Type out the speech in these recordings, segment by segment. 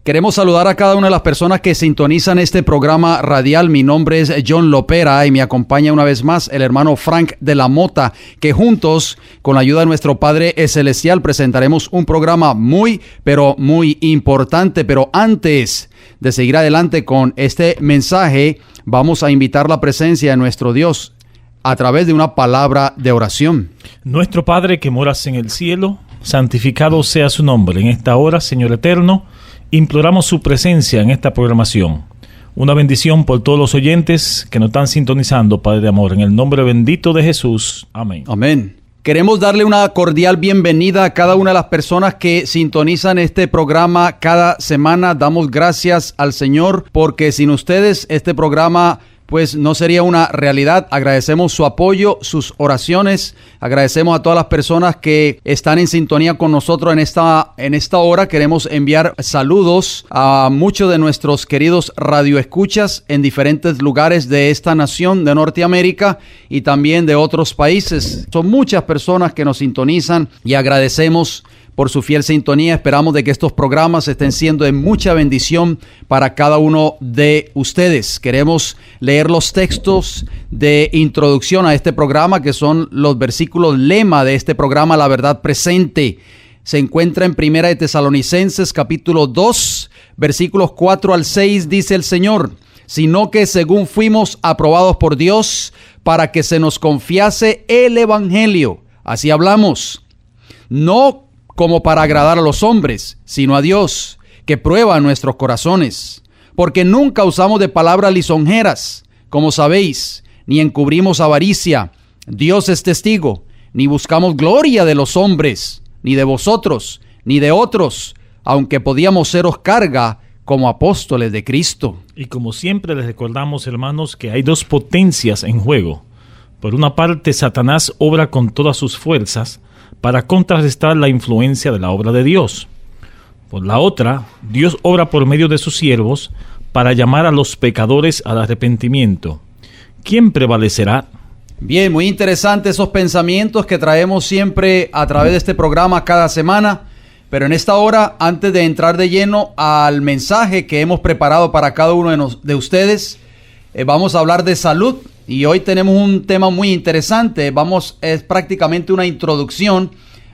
Queremos saludar a cada una de las personas que sintonizan este programa radial. Mi nombre es John Lopera y me acompaña una vez más el hermano Frank de la Mota, que juntos, con la ayuda de nuestro Padre Celestial, presentaremos un programa muy importante. Pero antes de seguir adelante con este mensaje, vamos a invitar la presencia de nuestro Dios a través de una palabra de oración. Nuestro Padre que moras en el cielo, santificado sea su nombre. En esta hora, Señor eterno, imploramos su presencia en esta programación. Una bendición por todos los oyentes que nos están sintonizando, Padre de amor. En el nombre bendito de Jesús. Amén. Amén. Queremos darle una cordial bienvenida a cada una de las personas que sintonizan este programa cada semana. Damos gracias al Señor porque sin ustedes este programa pues no sería una realidad. Agradecemos su apoyo, sus oraciones. Agradecemos a todas las personas que están en sintonía con nosotros en esta hora. Queremos enviar saludos a muchos de nuestros queridos radioescuchas en diferentes lugares de esta nación de Norteamérica y también de otros países. Son muchas personas que nos sintonizan y agradecemos por su fiel sintonía. Esperamos de que estos programas estén siendo de mucha bendición para cada uno de ustedes. Queremos leer los textos de introducción a este programa, que son los versículos lema de este programa, La Verdad Presente. Se encuentra en Primera de Tesalonicenses, capítulo 2, versículos 4 al 6, dice el Señor: sino que según fuimos aprobados por Dios para que se nos confiase el Evangelio, así hablamos, no como para agradar a los hombres, sino a Dios, que prueba nuestros corazones. Porque nunca usamos de palabras lisonjeras, como sabéis, ni encubrimos avaricia. Dios es testigo, ni buscamos gloria de los hombres, ni de vosotros, ni de otros, aunque podíamos seros carga como apóstoles de Cristo. Y como siempre les recordamos, hermanos, que hay dos potencias en juego. Por una parte, Satanás obra con todas sus fuerzas para contrarrestar la influencia de la obra de Dios. Por la otra, Dios obra por medio de sus siervos para llamar a los pecadores al arrepentimiento. ¿Quién prevalecerá? Bien, muy interesante esos pensamientos que traemos siempre a través de este programa cada semana. Pero en esta hora, antes de entrar de lleno al mensaje que hemos preparado para cada uno de ustedes, vamos a hablar de salud. Y hoy tenemos un tema muy interesante. Es prácticamente una introducción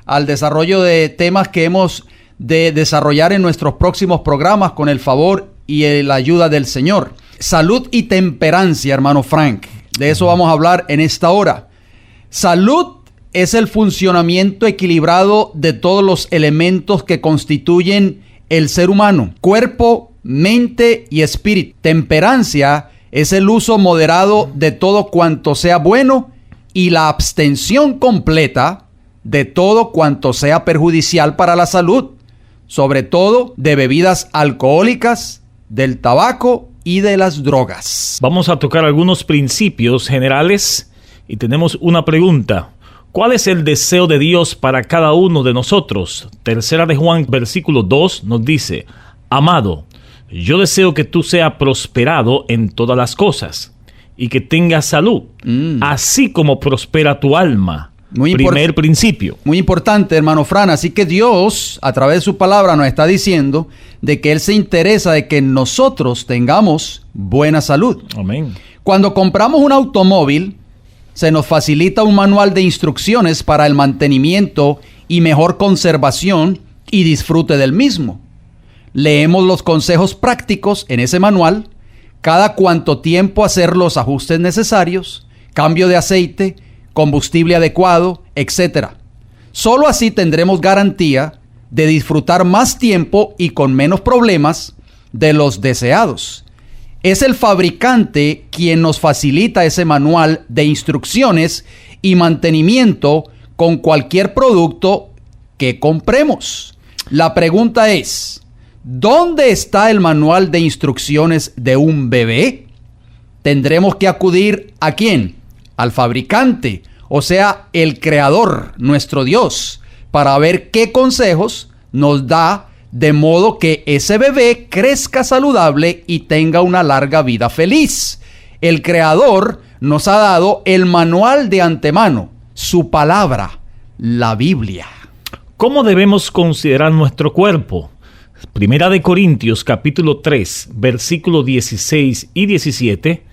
al desarrollo de temas que hemos de desarrollar en nuestros próximos programas con el favor y la ayuda del Señor. Salud y temperancia, hermano Frank. De eso vamos a hablar en esta hora. Salud es el funcionamiento equilibrado de todos los elementos que constituyen el ser humano: cuerpo, mente y espíritu. Temperancia es el uso moderado de todo cuanto sea bueno y la abstención completa de todo cuanto sea perjudicial para la salud, sobre todo de bebidas alcohólicas, del tabaco y de las drogas. Vamos a tocar algunos principios generales y tenemos una pregunta. ¿Cuál es el deseo de Dios para cada uno de nosotros? Tercera de Juan, versículo 2 nos dice: amado, yo deseo que tú seas prosperado en todas las cosas y que tengas salud, así como prospera tu alma. Primer principio. Muy importante, hermano Fran. Así que Dios, a través de su palabra, nos está diciendo de que Él se interesa de que nosotros tengamos buena salud. Amén. Cuando compramos un automóvil, se nos facilita un manual de instrucciones para el mantenimiento y mejor conservación y disfrute del mismo. Leemos los consejos prácticos en ese manual, cada cuánto tiempo hacer los ajustes necesarios, cambio de aceite, combustible adecuado, etc. Solo así tendremos garantía de disfrutar más tiempo y con menos problemas de los deseados. Es el fabricante quien nos facilita ese manual de instrucciones y mantenimiento con cualquier producto que compremos. La pregunta es: ¿dónde está el manual de instrucciones de un bebé? Tendremos que acudir ¿a quién? Al fabricante, o sea, el creador, nuestro Dios, para ver qué consejos nos da de modo que ese bebé crezca saludable y tenga una larga vida feliz. El creador nos ha dado el manual de antemano, su palabra, la Biblia. ¿Cómo debemos considerar nuestro cuerpo? Primera de Corintios, capítulo 3, versículos 16 y 17,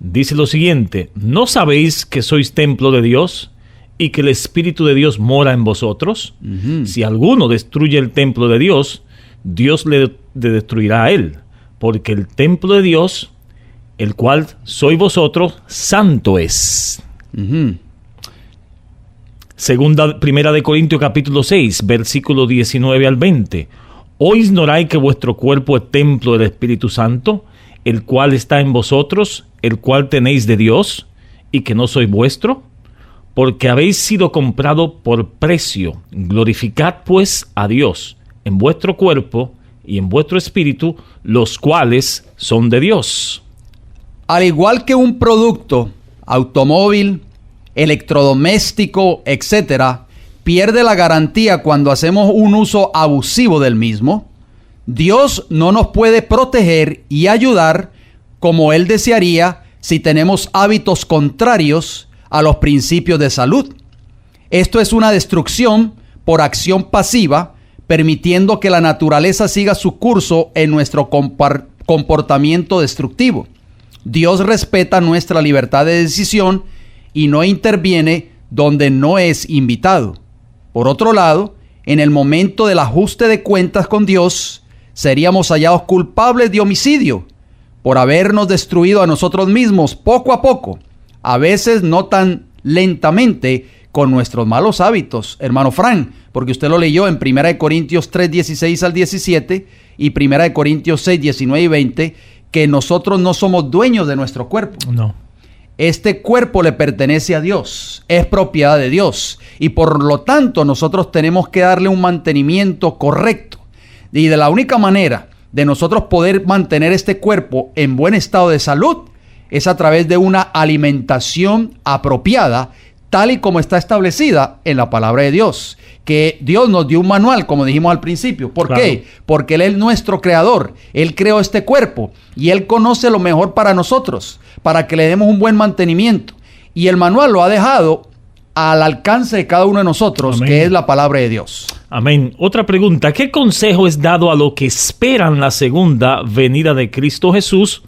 dice lo siguiente: ¿no sabéis que sois templo de Dios y que el Espíritu de Dios mora en vosotros? Si alguno destruye el templo de Dios, Dios le destruirá a él, porque el templo de Dios, el cual sois vosotros, santo es. Primera de Corintios capítulo 6, versículo 19 al 20. ¿O ignoráis que vuestro cuerpo es templo del Espíritu Santo, el cual está en vosotros, el cual tenéis de Dios, y que no sois vuestro? Porque habéis sido comprado por precio. Glorificad pues a Dios en vuestro cuerpo y en vuestro espíritu, los cuales son de Dios. Al igual que un producto, automóvil, electrodoméstico, etcétera, pierde la garantía cuando hacemos un uso abusivo del mismo, Dios no nos puede proteger y ayudar como Él desearía si tenemos hábitos contrarios a los principios de salud. Esto es una destrucción por acción pasiva, permitiendo que la naturaleza siga su curso en nuestro comportamiento destructivo. Dios respeta nuestra libertad de decisión y no interviene donde no es invitado. Por otro lado, en el momento del ajuste de cuentas con Dios, seríamos hallados culpables de homicidio por habernos destruido a nosotros mismos poco a poco, a veces no tan lentamente, con nuestros malos hábitos, hermano Frank, porque usted lo leyó en 1 Corintios 3, 16 al 17 y 1 Corintios 6, 19 y 20, que nosotros no somos dueños de nuestro cuerpo. No. Este cuerpo le pertenece a Dios, es propiedad de Dios, y por lo tanto nosotros tenemos que darle un mantenimiento correcto. Y de la única manera de nosotros poder mantener este cuerpo en buen estado de salud es a través de una alimentación apropiada, tal y como está establecida en la palabra de Dios. Que Dios nos dio un manual, como dijimos al principio. ¿Por qué? Porque Él es nuestro creador. Él creó este cuerpo y Él conoce lo mejor para nosotros, para que le demos un buen mantenimiento. Y el manual lo ha dejado al alcance de cada uno de nosotros, amén, que es la palabra de Dios. Amén. Otra pregunta: ¿qué consejo es dado a los que esperan la segunda venida de Cristo Jesús?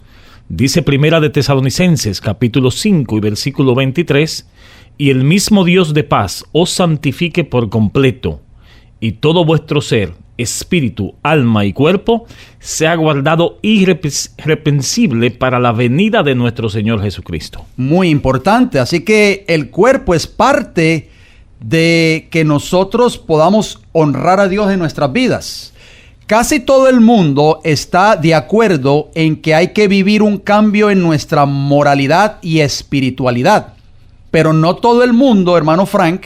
Dice Primera de Tesalonicenses, capítulo 5 y versículo 23, y el mismo Dios de paz os santifique por completo, y todo vuestro ser, espíritu, alma y cuerpo, sea guardado irreprensible para la venida de nuestro Señor Jesucristo. Muy importante, así que el cuerpo es parte de que nosotros podamos honrar a Dios en nuestras vidas. Casi todo el mundo está de acuerdo en que hay que vivir un cambio en nuestra moralidad y espiritualidad. Pero no todo el mundo, hermano Frank,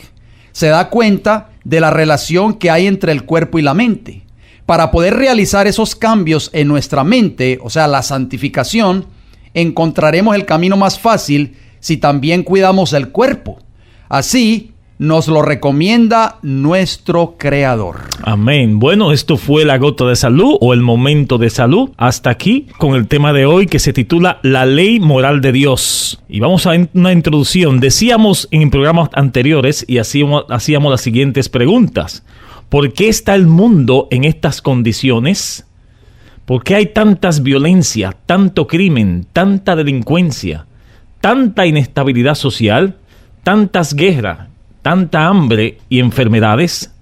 se da cuenta de la relación que hay entre el cuerpo y la mente. Para poder realizar esos cambios en nuestra mente, o sea, la santificación, encontraremos el camino más fácil si también cuidamos el cuerpo. Así nos lo recomienda nuestro Creador. Amén. Bueno, esto fue la gota de salud o el momento de salud. Hasta aquí con el tema de hoy, que se titula La ley moral de Dios. Y vamos a una introducción. Decíamos en programas anteriores y hacíamos las siguientes preguntas. ¿Por qué está el mundo en estas condiciones? ¿Por qué hay tantas violencias, tanto crimen, tanta delincuencia, tanta inestabilidad social, tantas guerras, tanta hambre y enfermedades?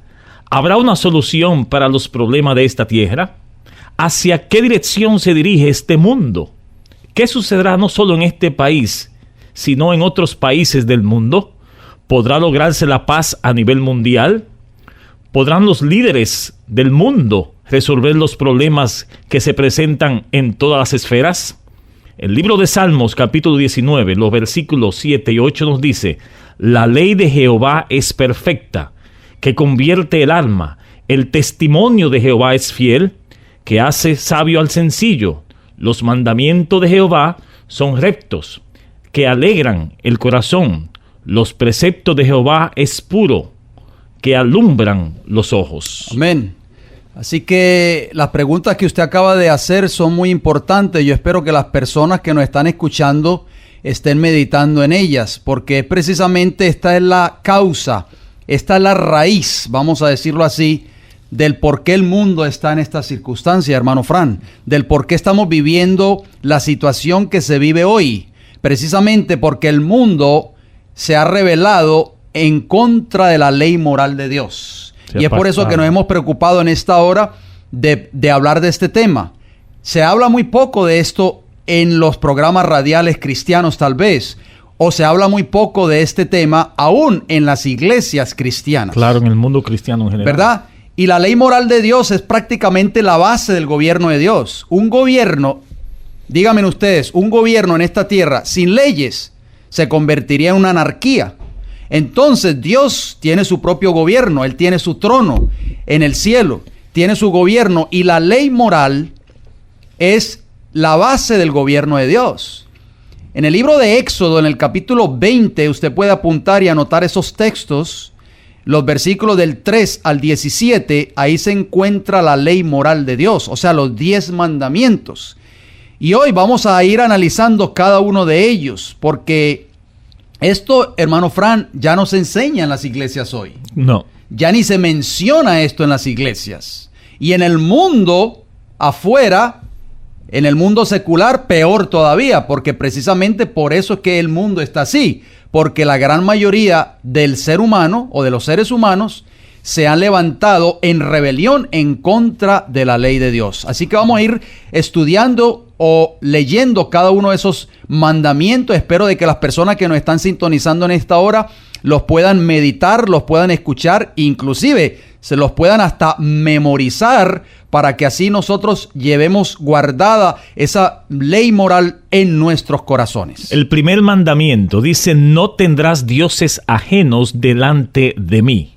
¿Habrá una solución para los problemas de esta tierra? ¿Hacia qué dirección se dirige este mundo? ¿Qué sucederá no solo en este país, sino en otros países del mundo? ¿Podrá lograrse la paz a nivel mundial? ¿Podrán los líderes del mundo resolver los problemas que se presentan en todas las esferas? El libro de Salmos, capítulo 19, los versículos 7 y 8 nos dice: la ley de Jehová es perfecta, que convierte el alma. El testimonio de Jehová es fiel, que hace sabio al sencillo. Los mandamientos de Jehová son rectos, que alegran el corazón. Los preceptos de Jehová es puro, que alumbran los ojos. Amén. Así que las preguntas que usted acaba de hacer son muy importantes. Yo espero que las personas que nos están escuchando estén meditando en ellas, porque precisamente esta es la causa, esta es la raíz, vamos a decirlo así, del por qué el mundo está en esta circunstancia, hermano Fran, del por qué estamos viviendo la situación que se vive hoy, precisamente porque el mundo se ha rebelado en contra de la ley moral de Dios. Y es por eso que nos hemos preocupado en esta hora de hablar de este tema. Se habla muy poco de esto en los programas radiales cristianos tal vez, o se habla muy poco de este tema aún en las iglesias cristianas. Claro, en el mundo cristiano en general. ¿Verdad? Y la ley moral de Dios es prácticamente la base del gobierno de Dios. Un gobierno, díganme ustedes, un gobierno en esta tierra sin leyes se convertiría en una anarquía. Entonces Dios tiene su propio gobierno, Él tiene su trono en el cielo, tiene su gobierno, y la ley moral es la base del gobierno de Dios. En el libro de Éxodo, en el capítulo 20, usted puede apuntar y anotar esos textos, los versículos del 3 al 17, ahí se encuentra la ley moral de Dios, o sea, los 10 mandamientos. Y hoy vamos a ir analizando cada uno de ellos, porque esto, hermano Fran, ya no se enseña en las iglesias hoy. No. Ya ni se menciona esto en las iglesias. Y en el mundo afuera, en el mundo secular, peor todavía, porque precisamente por eso es que el mundo está así, porque la gran mayoría del ser humano o de los seres humanos se han levantado en rebelión en contra de la ley de Dios. Así que vamos a ir estudiando o leyendo cada uno de esos mandamientos. Espero de que las personas que nos están sintonizando en esta hora los puedan meditar, los puedan escuchar, inclusive se los puedan hasta memorizar, para que así nosotros llevemos guardada esa ley moral en nuestros corazones. El primer mandamiento dice: no tendrás dioses ajenos delante de mí.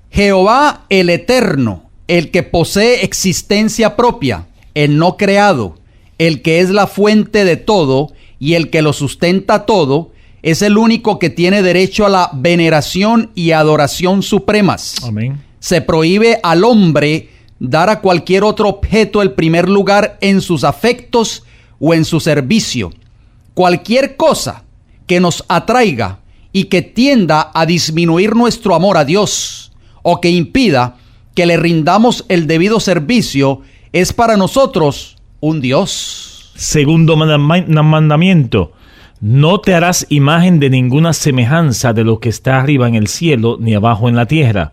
Jehová el Eterno, el que posee existencia propia, el no creado, el que es la fuente de todo y el que lo sustenta todo, es el único que tiene derecho a la veneración y adoración supremas. Amén. Se prohíbe al hombre dar a cualquier otro objeto el primer lugar en sus afectos o en su servicio. Cualquier cosa que nos atraiga y que tienda a disminuir nuestro amor a Dios, o que impida que le rindamos el debido servicio, es para nosotros un Dios. Segundo mandamiento: no te harás imagen de ninguna semejanza de lo que está arriba en el cielo, ni abajo en la tierra,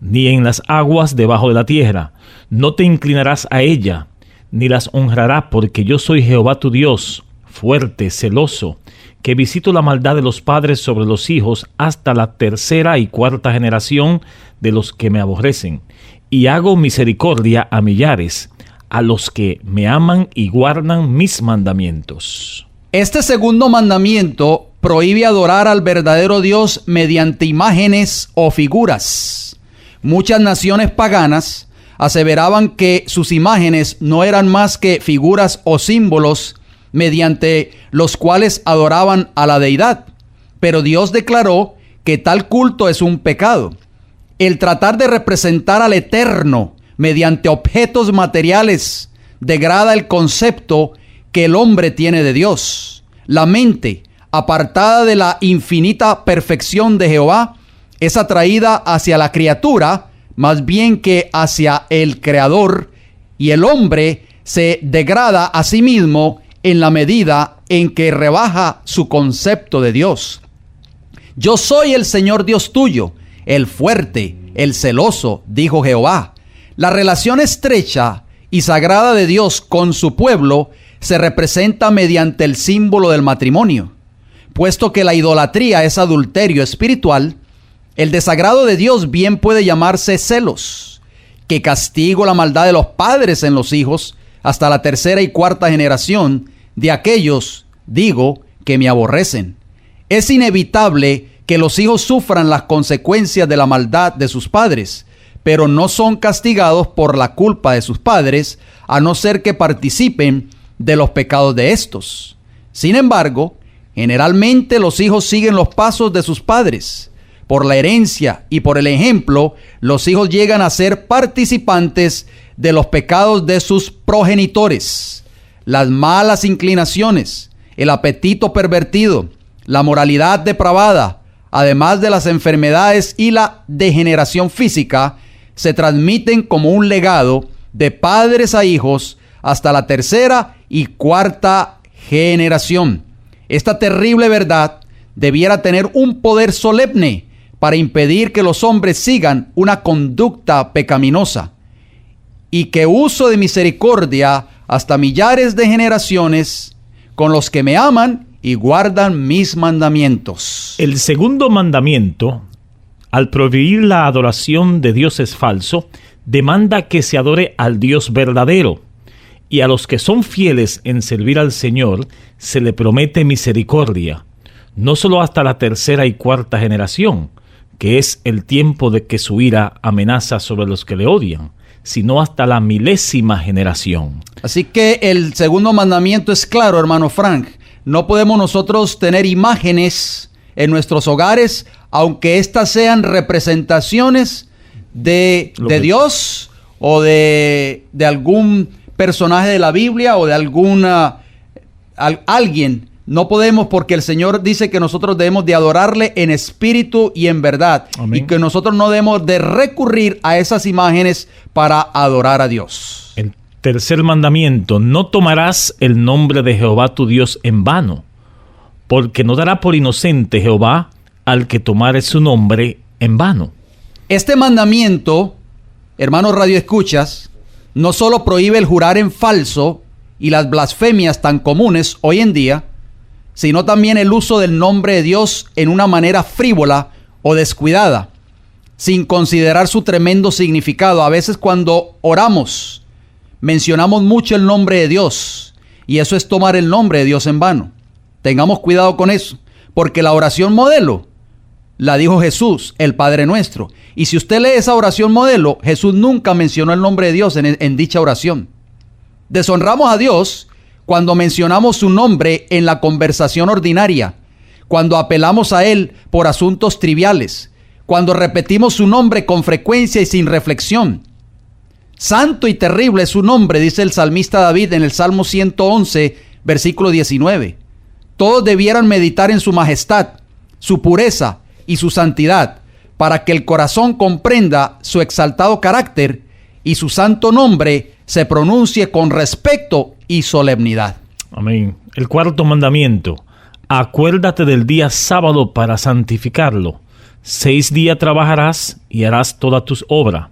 ni en las aguas debajo de la tierra. No te inclinarás a ella, ni las honrarás, porque yo soy Jehová tu Dios, fuerte, celoso, que visito la maldad de los padres sobre los hijos hasta la tercera y cuarta generación de los que me aborrecen, y hago misericordia a millares, a los que me aman y guardan mis mandamientos. Este segundo mandamiento prohíbe adorar al verdadero Dios mediante imágenes o figuras. Muchas naciones paganas aseveraban que sus imágenes no eran más que figuras o símbolos mediante los cuales adoraban a la deidad. Pero Dios declaró que tal culto es un pecado. El tratar de representar al Eterno mediante objetos materiales degrada el concepto que el hombre tiene de Dios. La mente, apartada de la infinita perfección de Jehová, es atraída hacia la criatura más bien que hacia el Creador, y el hombre se degrada a sí mismo en la medida en que rebaja su concepto de Dios. Yo soy el Señor Dios tuyo, el fuerte, el celoso, dijo Jehová. La relación estrecha y sagrada de Dios con su pueblo se representa mediante el símbolo del matrimonio. Puesto que la idolatría es adulterio espiritual, el desagrado de Dios bien puede llamarse celos, que castigo la maldad de los padres en los hijos hasta la tercera y cuarta generación de aquellos, digo, que me aborrecen. Es inevitable que los hijos sufran las consecuencias de la maldad de sus padres, pero no son castigados por la culpa de sus padres, a no ser que participen de los pecados de estos. Sin embargo, generalmente los hijos siguen los pasos de sus padres. Por la herencia y por el ejemplo, los hijos llegan a ser participantes de los pecados de sus progenitores. Las malas inclinaciones, el apetito pervertido, la moralidad depravada, además de las enfermedades y la degeneración física, se transmiten como un legado de padres a hijos hasta la tercera y cuarta generación. Esta terrible verdad debiera tener un poder solemne para impedir que los hombres sigan una conducta pecaminosa, y que uso de misericordia hasta millares de generaciones con los que me aman y guardan mis mandamientos. El segundo mandamiento, al prohibir la adoración de dioses falsos, demanda que se adore al Dios verdadero, y a los que son fieles en servir al Señor se le promete misericordia, no solo hasta la tercera y cuarta generación, que es el tiempo de que su ira amenaza sobre los que le odian, sino hasta la milésima generación. Así que el segundo mandamiento es claro, hermano Frank. No podemos nosotros tener imágenes en nuestros hogares, aunque éstas sean representaciones de Dios o de algún personaje de la Biblia o de alguien. No podemos, porque el Señor dice que nosotros debemos de adorarle en espíritu y en verdad. Amén. Y que nosotros no debemos de recurrir a esas imágenes para adorar a Dios. El tercer mandamiento: no tomarás el nombre de Jehová tu Dios en vano, porque no dará por inocente Jehová al que tomare su nombre en vano. Este mandamiento, hermanos radioescuchas, no solo prohíbe el jurar en falso y las blasfemias tan comunes hoy en día, sino también el uso del nombre de Dios en una manera frívola o descuidada, sin considerar su tremendo significado. A veces cuando oramos, mencionamos mucho el nombre de Dios, y eso es tomar el nombre de Dios en vano. Tengamos cuidado con eso, porque la oración modelo la dijo Jesús, el Padre Nuestro. Y si usted lee esa oración modelo, Jesús nunca mencionó el nombre de Dios en dicha oración. Deshonramos a Dios cuando mencionamos su nombre en la conversación ordinaria, cuando apelamos a Él por asuntos triviales, cuando repetimos su nombre con frecuencia y sin reflexión. Santo y terrible es su nombre, dice el salmista David en el Salmo 111, versículo 19. Todos debieran meditar en su majestad, su pureza y su santidad, para que el corazón comprenda su exaltado carácter y su santo nombre se pronuncie con respeto y solemnidad. Amén. El cuarto mandamiento: acuérdate del día sábado para santificarlo. 6 días trabajarás y harás todas tus obras,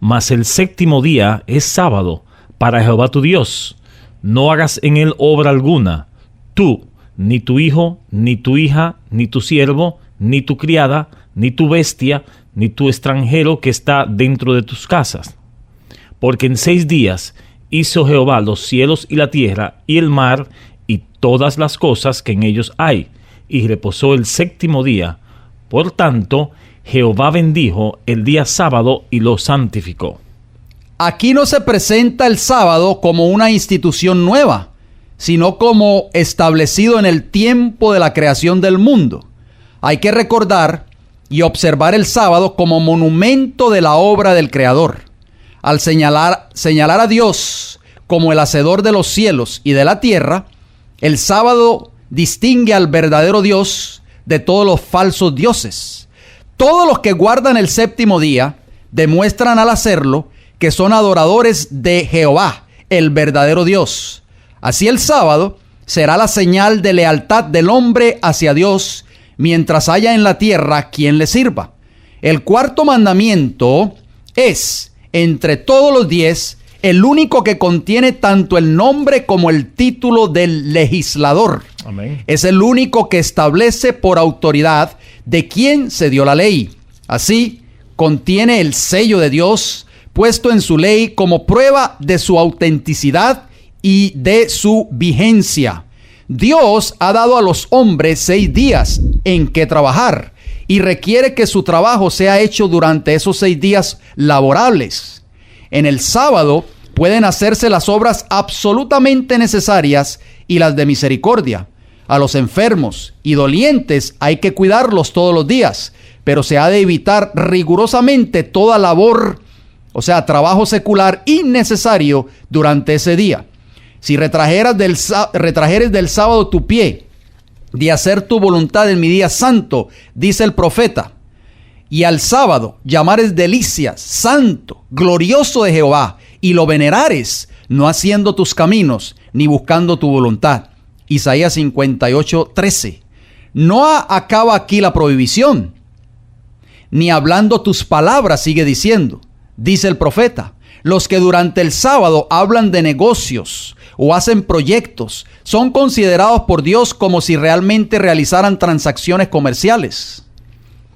mas el séptimo día es sábado para Jehová tu Dios. No hagas en él obra alguna, tú, ni tu hijo, ni tu hija, ni tu siervo, ni tu criada, ni tu bestia, ni tu extranjero que está dentro de tus casas. Porque en 6 días hizo Jehová los cielos y la tierra y el mar y todas las cosas que en ellos hay, y reposó el séptimo día. Por tanto, Jehová bendijo el día sábado y lo santificó. Aquí no se presenta el sábado como una institución nueva, sino como establecido en el tiempo de la creación del mundo. Hay que recordar y observar el sábado como monumento de la obra del Creador. Al señalar a Dios como el hacedor de los cielos y de la tierra, el sábado distingue al verdadero Dios de todos los falsos dioses. Todos los que guardan el séptimo día demuestran al hacerlo que son adoradores de Jehová, el verdadero Dios. Así el sábado será la señal de lealtad del hombre hacia Dios mientras haya en la tierra quien le sirva. El cuarto mandamiento es, entre todos los 10, el único que contiene tanto el nombre como el título del legislador. Amén. Es el único que establece por autoridad de quién se dio la ley. Así, contiene el sello de Dios puesto en su ley como prueba de su autenticidad y de su vigencia. Dios ha dado a los hombres 6 días en que trabajar y requiere que su trabajo sea hecho durante esos 6 días laborables. En el sábado pueden hacerse las obras absolutamente necesarias y las de misericordia. A los enfermos y dolientes hay que cuidarlos todos los días, pero se ha de evitar rigurosamente toda labor, o sea, trabajo secular innecesario durante ese día. Si retrajeres del sábado tu pie de hacer tu voluntad en mi día santo, dice el profeta, y al sábado llamares delicias, santo, glorioso de Jehová, y lo venerares, no haciendo tus caminos, ni buscando tu voluntad. Isaías 58:13. No acaba aquí la prohibición, ni hablando tus palabras, sigue diciendo. Dice el profeta, los que durante el sábado hablan de negocios o hacen proyectos, son considerados por Dios como si realmente realizaran transacciones comerciales.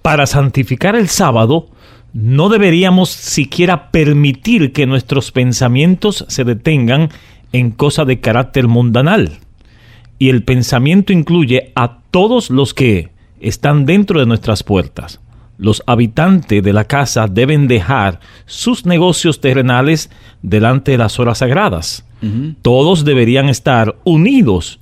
Para santificar el sábado, no deberíamos siquiera permitir que nuestros pensamientos se detengan en cosas de carácter mundanal. Y el pensamiento incluye a todos los que están dentro de nuestras puertas. Los habitantes de la casa deben dejar sus negocios terrenales delante de las horas sagradas. Todos deberían estar unidos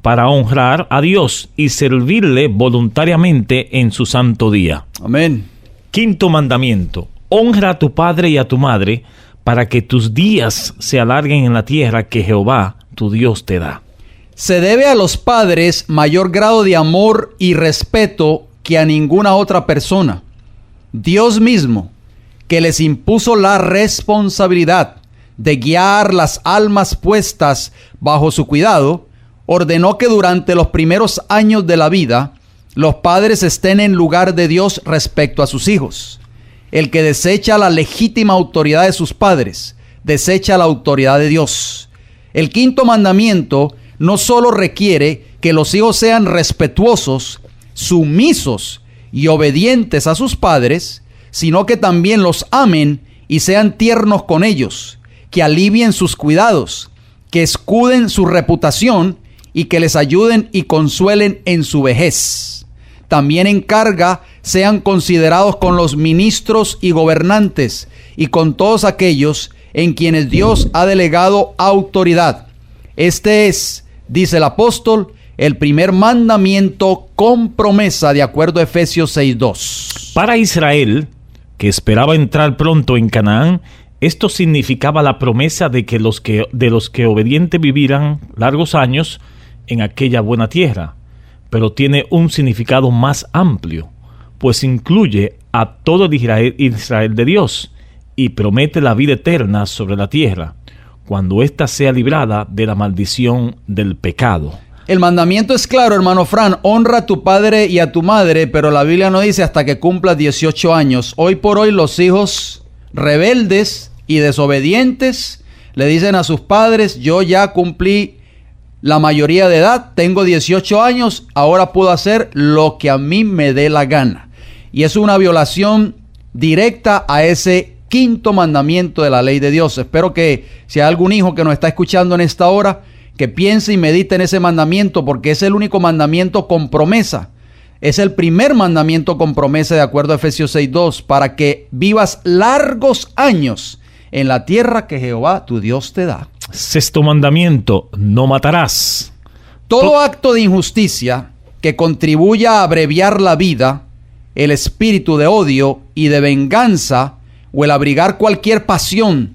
para honrar a Dios y servirle voluntariamente en su santo día. Amén. Quinto mandamiento: honra a tu padre y a tu madre para que tus días se alarguen en la tierra que Jehová, tu Dios, te da. Se debe a los padres mayor grado de amor y respeto que a ninguna otra persona. Dios mismo, que les impuso la responsabilidad de guiar las almas puestas bajo su cuidado, ordenó que durante los primeros años de la vida, los padres estén en lugar de Dios respecto a sus hijos. El que desecha la legítima autoridad de sus padres, desecha la autoridad de Dios. El quinto mandamiento no solo requiere que los hijos sean respetuosos, sumisos y obedientes a sus padres, sino que también los amen y sean tiernos con ellos, que alivien sus cuidados, que escuden su reputación y que les ayuden y consuelen en su vejez. También encarga sean considerados con los ministros y gobernantes y con todos aquellos en quienes Dios ha delegado autoridad. Este es, dice el apóstol, el primer mandamiento con promesa, de acuerdo a Efesios 6:2. Para Israel, que esperaba entrar pronto en Canaán, esto significaba la promesa de que los que obedientes vivirán largos años en aquella buena tierra, pero tiene un significado más amplio, pues incluye a todo el Israel de Dios y promete la vida eterna sobre la tierra, cuando ésta sea librada de la maldición del pecado. El mandamiento es claro, hermano Fran: honra a tu padre y a tu madre, pero la Biblia no dice hasta que cumplas 18 años. Hoy por hoy los hijos rebeldes y desobedientes le dicen a sus padres: yo ya cumplí la mayoría de edad, tengo 18 años, ahora puedo hacer lo que a mí me dé la gana. Y es una violación directa a ese quinto mandamiento de la ley de Dios. Espero que si hay algún hijo que nos está escuchando en esta hora, que piense y medite en ese mandamiento, porque es el único mandamiento con promesa. Es el primer mandamiento con promesa, de acuerdo a Efesios 6:2, para que vivas largos años en la tierra que Jehová tu Dios te da. Sexto mandamiento: no matarás. Todo acto de injusticia que contribuya a abreviar la vida, el espíritu de odio y de venganza, o el abrigar cualquier pasión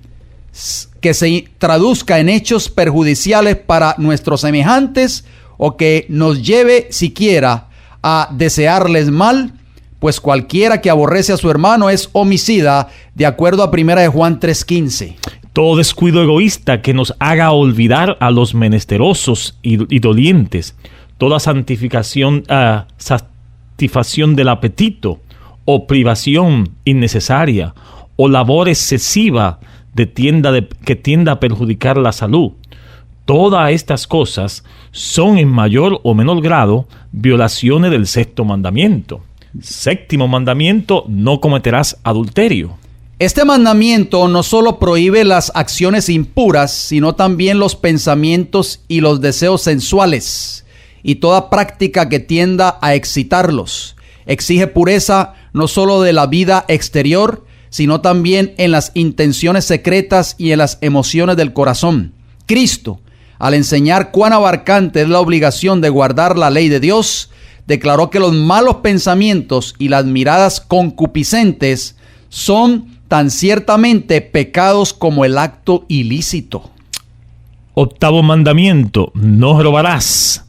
que se traduzca en hechos perjudiciales para nuestros semejantes, o que nos lleve siquiera a desearles mal, pues cualquiera que aborrece a su hermano es homicida, de acuerdo a 1 de Juan 3:15. Todo descuido egoísta que nos haga olvidar a los menesterosos y dolientes, toda satisfacción del apetito, o privación innecesaria, o labor excesiva que tienda a perjudicar la salud. Todas estas cosas son en mayor o menor grado violaciones del sexto mandamiento. Séptimo mandamiento: no cometerás adulterio. Este mandamiento no solo prohíbe las acciones impuras, sino también los pensamientos y los deseos sensuales y toda práctica que tienda a excitarlos. Exige pureza no solo de la vida exterior, sino también en las intenciones secretas y en las emociones del corazón. Cristo, al enseñar cuán abarcante es la obligación de guardar la ley de Dios, declaró que los malos pensamientos y las miradas concupiscentes son tan ciertamente pecados como el acto ilícito. Octavo mandamiento: no robarás.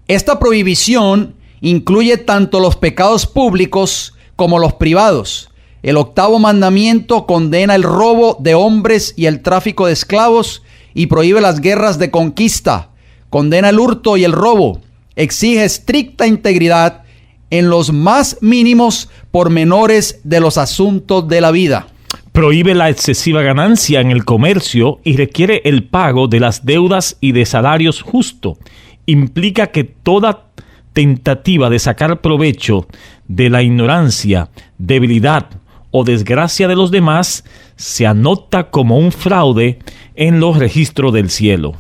Esta prohibición incluye tanto los pecados públicos como los privados. El 8º mandamiento condena el robo de hombres y el tráfico de esclavos y prohíbe las guerras de conquista. Condena el hurto y el robo. Exige estricta integridad en los más mínimos pormenores de los asuntos de la vida. Prohíbe la excesiva ganancia en el comercio y requiere el pago de las deudas y de salarios justos. Implica que toda tentativa de sacar provecho de la ignorancia, debilidad o desgracia de los demás se anota como un fraude en los registros del cielo.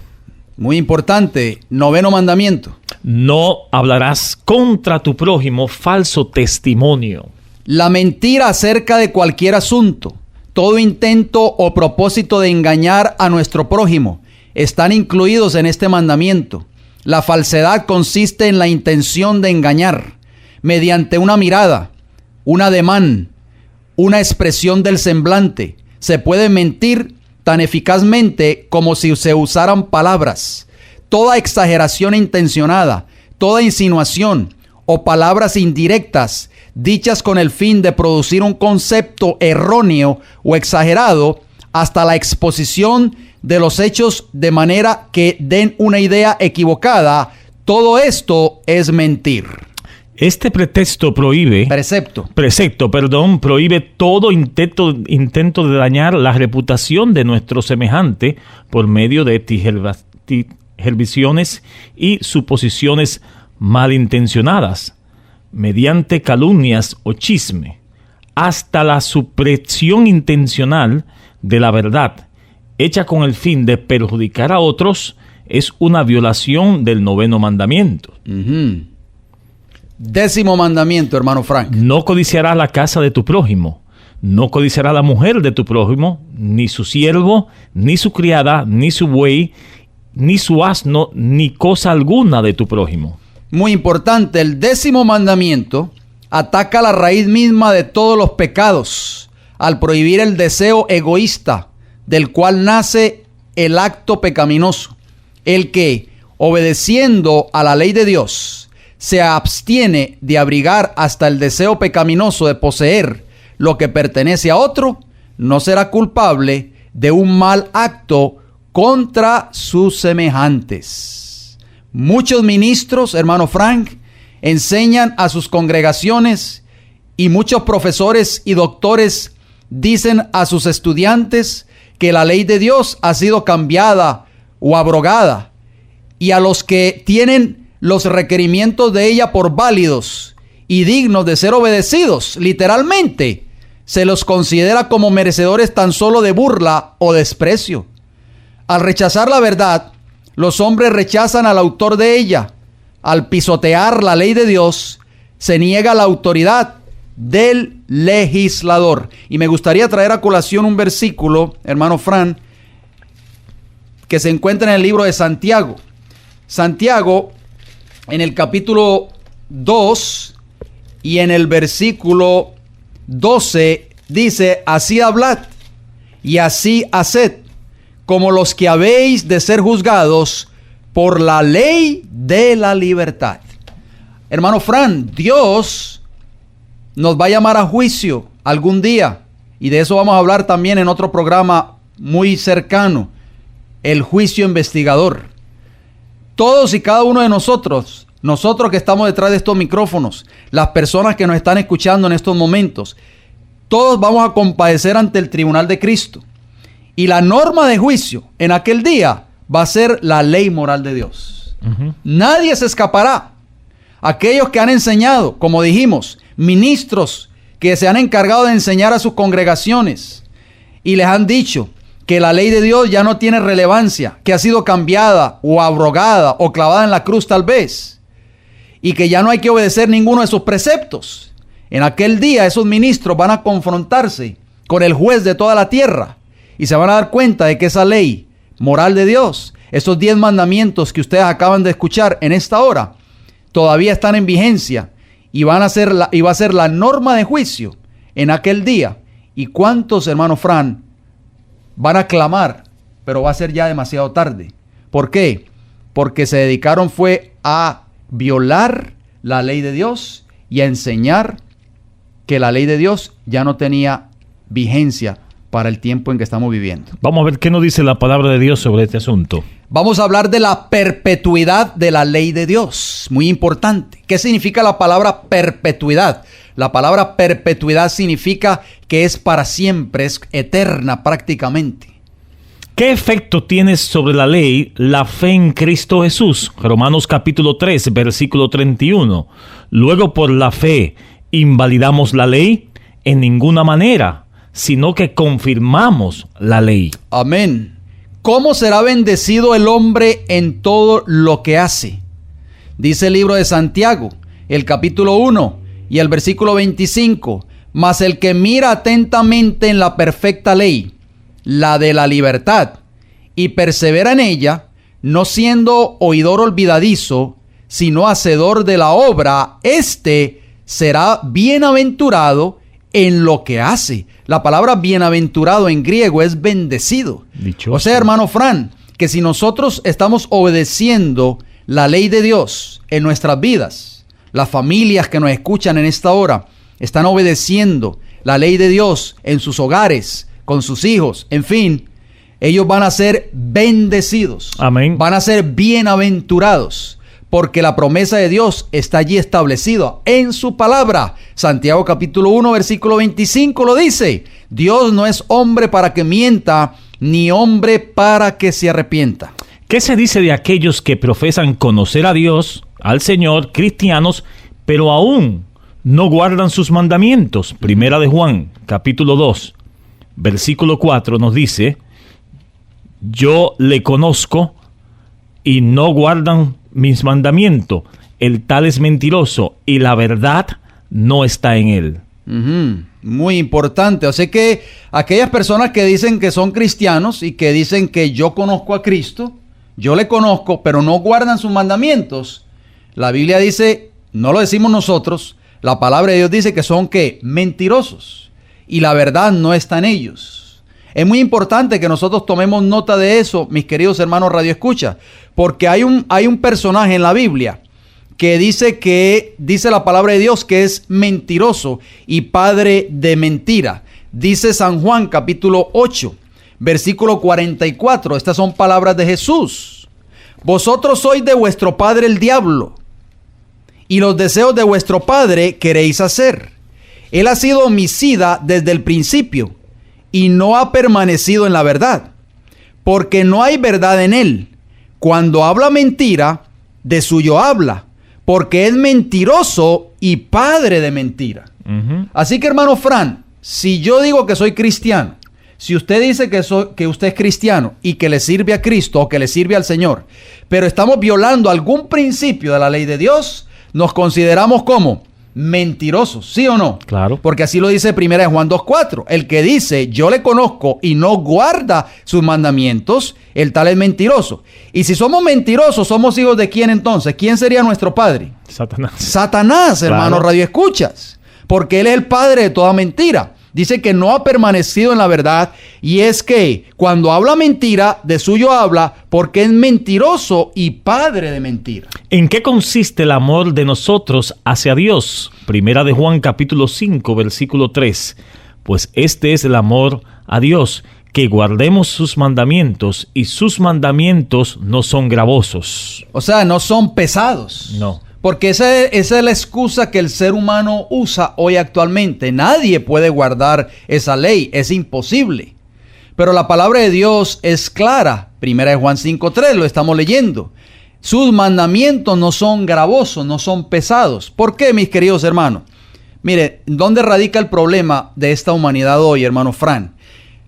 Muy importante, 9º mandamiento. No hablarás contra tu prójimo falso testimonio. La mentira acerca de cualquier asunto, todo intento o propósito de engañar a nuestro prójimo, están incluidos en este mandamiento. La falsedad consiste en la intención de engañar, mediante una mirada, un ademán, una expresión del semblante. Se puede mentir tan eficazmente como si se usaran palabras. Toda exageración intencionada, toda insinuación o palabras indirectas dichas con el fin de producir un concepto erróneo o exagerado, hasta la exposición de los hechos de manera que den una idea equivocada, todo esto es mentir. Este precepto prohíbe todo intento de dañar la reputación de nuestro semejante por medio de tergiversaciones y suposiciones malintencionadas, mediante calumnias o chisme, hasta la supresión intencional de la verdad, hecha con el fin de perjudicar a otros, es una violación del 9º mandamiento. 10º mandamiento, hermano Frank. No codiciarás la casa de tu prójimo. No codiciarás la mujer de tu prójimo, ni su siervo, ni su criada, ni su buey, ni su asno, ni cosa alguna de tu prójimo. Muy importante, el 10º mandamiento ataca la raíz misma de todos los pecados, al prohibir el deseo egoísta, del cual nace el acto pecaminoso. El que, obedeciendo a la ley de Dios, se abstiene de abrigar hasta el deseo pecaminoso de poseer lo que pertenece a otro, no será culpable de un mal acto contra sus semejantes. Muchos ministros, hermano Frank, enseñan a sus congregaciones, y muchos profesores y doctores dicen a sus estudiantes que la ley de Dios ha sido cambiada o abrogada, y a los que tienen los requerimientos de ella por válidos y dignos de ser obedecidos, literalmente, se los considera como merecedores tan solo de burla o desprecio. Al rechazar la verdad, los hombres rechazan al autor de ella. Al pisotear la ley de Dios, se niega la autoridad del legislador. Y me gustaría traer a colación un versículo, hermano Fran, que se encuentra en el libro de Santiago. Santiago, en el capítulo 2 y en el versículo 12, dice: así hablad y así haced, como los que habéis de ser juzgados por la ley de la libertad. Hermano Fran, Dios nos va a llamar a juicio algún día, y de eso vamos a hablar también en otro programa muy cercano, el juicio investigador. Todos y cada uno de nosotros que estamos detrás de estos micrófonos, las personas que nos están escuchando en estos momentos, todos vamos a compadecer ante el tribunal de Cristo. Y la norma de juicio en aquel día va a ser la ley moral de Dios. Nadie se escapará. Aquellos que han enseñado, como dijimos, ministros que se han encargado de enseñar a sus congregaciones y les han dicho que la ley de Dios ya no tiene relevancia, que ha sido cambiada o abrogada o clavada en la cruz tal vez, y que ya no hay que obedecer ninguno de sus preceptos. En aquel día esos ministros van a confrontarse con el juez de toda la tierra y se van a dar cuenta de que esa ley moral de Dios, esos 10 mandamientos que ustedes acaban de escuchar en esta hora, todavía están en vigencia y va a ser la norma de juicio en aquel día. ¿Y cuántos, hermano Fran, van a clamar? Pero va a ser ya demasiado tarde. ¿Por qué? Porque se dedicaron fue a violar la ley de Dios y a enseñar que la ley de Dios ya no tenía vigencia para el tiempo en que estamos viviendo. Vamos a ver qué nos dice la palabra de Dios sobre este asunto. Vamos a hablar de la perpetuidad de la ley de Dios. Muy importante. ¿Qué significa la palabra perpetuidad? La palabra perpetuidad significa que es para siempre, es eterna prácticamente. ¿Qué efecto tiene sobre la ley la fe en Cristo Jesús? Romanos capítulo 3, versículo 31. Luego, por la fe, ¿invalidamos la ley? En ninguna manera, sino que confirmamos la ley. Amén. ¿Cómo será bendecido el hombre en todo lo que hace? Dice el libro de Santiago, el capítulo 1 y el versículo 25. Mas el que mira atentamente en la perfecta ley, la de la libertad, y persevera en ella, no siendo oidor olvidadizo, sino hacedor de la obra, éste será bienaventurado en lo que hace. La palabra bienaventurado en griego es bendecido. Dichoso. O sea, hermano Fran, que si nosotros estamos obedeciendo la ley de Dios en nuestras vidas, las familias que nos escuchan en esta hora están obedeciendo la ley de Dios en sus hogares, con sus hijos, en fin, ellos van a ser bendecidos. Amén. Van a ser bienaventurados, porque la promesa de Dios está allí establecida en su palabra. Santiago capítulo 1, versículo 25 lo dice. Dios no es hombre para que mienta, ni hombre para que se arrepienta. ¿Qué se dice de aquellos que profesan conocer a Dios, al Señor, cristianos, pero aún no guardan sus mandamientos? Primera de Juan, capítulo 2, versículo 4 nos dice: yo le conozco y no guardan mis mandamientos. El tal es mentiroso y la verdad no está en él. Muy importante. O sea que aquellas personas que dicen que son cristianos y que dicen que yo conozco a Cristo, yo le conozco, pero no guardan sus mandamientos, la Biblia dice, no lo decimos nosotros, la palabra de Dios dice que son ¿qué? Mentirosos, y la verdad no está en ellos. Es muy importante que nosotros tomemos nota de eso, mis queridos hermanos Radio Escucha, porque hay un personaje en la Biblia que dice la palabra de Dios que es mentiroso y padre de mentira. Dice San Juan capítulo 8, versículo 44. Estas son palabras de Jesús. Vosotros sois de vuestro padre el diablo, y los deseos de vuestro padre queréis hacer. Él ha sido homicida desde el principio, y no ha permanecido en la verdad, porque no hay verdad en él. Cuando habla mentira, de suyo habla, porque es mentiroso y padre de mentira. Así que, hermano Fran, si yo digo que soy cristiano, si usted dice que usted es cristiano y que le sirve a Cristo o que le sirve al Señor, pero estamos violando algún principio de la ley de Dios, nos consideramos como mentirosos, ¿sí o no? Claro. Porque así lo dice 1 Juan 2:4. El que dice yo le conozco y no guarda sus mandamientos, el tal es mentiroso. Y si somos mentirosos, ¿somos hijos de quién entonces? ¿Quién sería nuestro padre? Satanás. Satanás, hermano Claro. Radio Escuchas. Porque él es el padre de toda mentira. Dice que no ha permanecido en la verdad, y es que cuando habla mentira, de suyo habla, porque es mentiroso y padre de mentira. ¿En qué consiste el amor de nosotros hacia Dios? Primera de Juan capítulo 5, versículo 3. Pues este es el amor a Dios, que guardemos sus mandamientos, y sus mandamientos no son gravosos. O sea, no son pesados. No. Porque esa es la excusa que el ser humano usa hoy actualmente. Nadie puede guardar esa ley, es imposible. Pero la palabra de Dios es clara. 1 Juan 5:3, lo estamos leyendo. Sus mandamientos no son gravosos, no son pesados. ¿Por qué, mis queridos hermanos? Mire, ¿dónde radica el problema de esta humanidad hoy, hermano Fran?